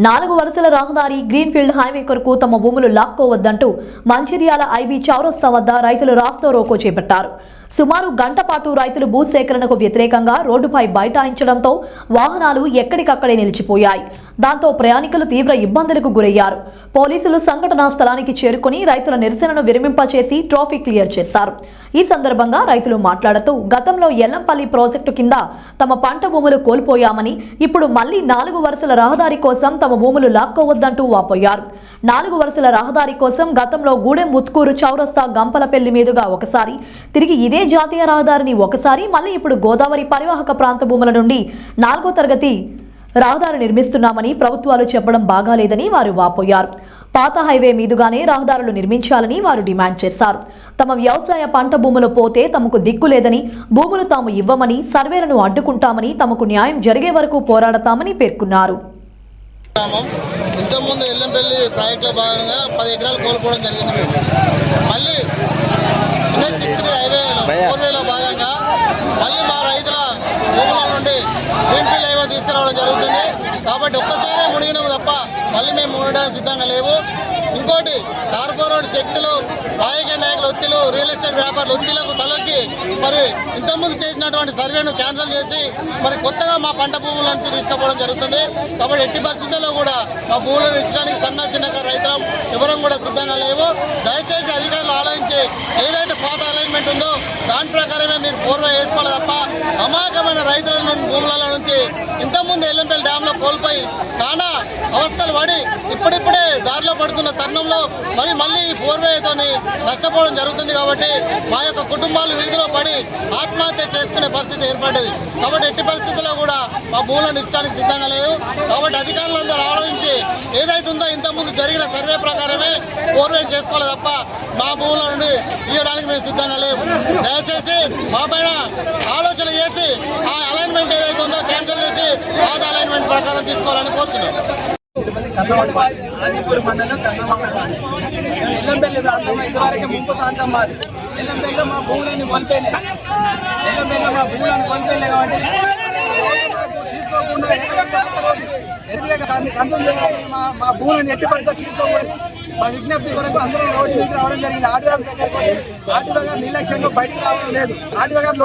4 వరుసల రహదారి greenfield highway కొరకు తమ భూములు లాక్కోవద్దంటూ మంచిర్యాల ఐబీ చౌరస్తా వద్ద రైతులు రాస్తా రోకో చేపట్టారు. సుమారు గంట పాటు రైతులు భూ సేకరణకు వ్యతిరేకంగా రోడ్డుపై బైఠాయించడంతో వాహనాలు ఎక్కడికక్కడే నిలిచిపోయాయి. దాంతో ప్రయాణికులు తీవ్ర ఇబ్బందులకు గురయ్యారు. పోలీసులు సంఘటనా స్థలానికి చేరుకుని రైతుల నిరసనను విరమింపచేసి ట్రాఫిక్ క్లియర్ చేశారు. ఈ సందర్భంగా రైతులు మాట్లాడుతూ గతంలో ఎల్లంపల్లి ప్రాజెక్టు కింద తమ పంట భూములు కోల్పోయామని, ఇప్పుడు మళ్లీ 4 వరుసల రహదారి కోసం తమ భూములు లాక్కోవద్దంటూ వాపోయారు. 4 వరుసల రహదారి కోసం గతంలో గూడెం ముత్కూరు చౌరస్తా గంపలపల్లి మీదుగా ఒకసారి, తిరిగి ఇదే జాతీయ రహదారిని ఒకసారి, మళ్లీ ఇప్పుడు గోదావరి పరివాహక ప్రాంత భూముల నుండి 4వ తరగతి రహదారి నిర్మిస్తున్నామని ప్రభుత్వాలు చెప్పడం బాగాలేదని వారు వాపోయారు. పాత హైవే మీదుగానే రహదారులు నిర్మించాలని వారు డిమాండ్ చేశారు. తమ వ్యవసాయ పంట భూములు పోతే తమకు దిక్కు లేదని, భూములు తాము ఇవ్వమని, సర్వేలను అడ్డుకుంటామని, తమకు న్యాయం జరిగే వరకు పోరాడతామని పేర్కొన్నారు. ఇంతకుముందు ఎల్లంపల్లి ప్రాజెక్టులో భాగంగా 10 ఎకరాలు కోల్పోవడం జరిగింది. మళ్ళీ హైవేలో భాగంగా మళ్ళీ మా రైతుల భూముల నుండి గ్రీన్ఫీల్డ్ హైవే తీసుకురావడం జరుగుతుంది. కాబట్టి ఒక్కసారే మునిగినాము తప్ప మళ్ళీ మేము మునగడానికి సిద్ధంగా లేవు. ఇంకోటి కార్పొరేట్ శక్తులు, రాజకీయ నాయకుల ఒత్తిళ్లు, రియల్ ఎస్టేట్ వ్యాపారుల ఒత్తిళ్లకు తలొక్కి మరి ఇంతకుముందు చేసినటువంటి సర్వేను క్యాన్సిల్ చేసి మరి కొత్తగా మా పంట భూముల నుంచి తీసుకుపోవడం జరుగుతుంది. కాబట్టి ఎట్టి పరిస్థితుల్లో కూడా మా భూములను ఇచ్చడానికి చిన్నకారు రైతులం ఎవరం కూడా సిద్ధంగా లేవు. దయచేసి అధికారులు ఆలోచించి ఏదైతే పాత అలైన్మెంట్ ఉందో దాని ప్రకారమే మీరు పూర్వ వేసుకోవాలి తప్ప అమాయకమైన రైతుల భూముల నుంచి ఇంతకుముందు ఎల్లంపల్లి డ్యాంలో కోల్పోయి చాలా అవస్థలు పడి ఇప్పుడిప్పుడే దారిలో పడుతున్న తరుణంలో మళ్ళీ ఈ పూర్వతో నష్టపోవడం జరుగుతుంది. కాబట్టి మా యొక్క కుటుంబాలు వీధిలో పడి ఆత్మహత్య చేసుకునే పరిస్థితి ఏర్పడ్డది. కాబట్టి ఎట్టి పరిస్థితుల్లో కూడా మా భూములను ఇచ్చడానికి సిద్ధంగా లేదు. కాబట్టి అధికారులందరూ ఆలోచించి ఏదైతే ఉందో ఇంతకుముందు జరిగిన సర్వే ప్రకారమే పూర్వే చేసుకోవాలి తప్ప మా భూముల నుండి ఇవ్వడానికి మేము సిద్ధంగా లేవు. దయచేసి మా పైన ఆలోచన చేసి ఆ అలైన్మెంట్ ఏదైతే ఉందో క్యాన్సిల్ చేసి పాత అలైన్మెంట్ ప్రకారం తీసుకోవాలని కోరుతున్నాం. ఎల్లంపల్లి ప్రాంతం ఇదివరకు ముంపు ప్రాంతం మాది. ఎల్లంపల్లిలో మా భూములను కొనిపోయినాయి. కాబట్టి తీసుకోకుండా కంట్రోల్ చేయాలని మా భూములను ఎట్టి పరిస్థితి తీసుకోకూడదు. మా విజ్ఞప్తి కొరకు అందరూ రోడ్డు మీకు రావడం జరిగింది. ఆర్టీఓ దగ్గరికి ఆర్టీఓ గారు నిర్లక్ష్యంగా బయటకు రావడం లేదు. ఆర్టీఓ గారు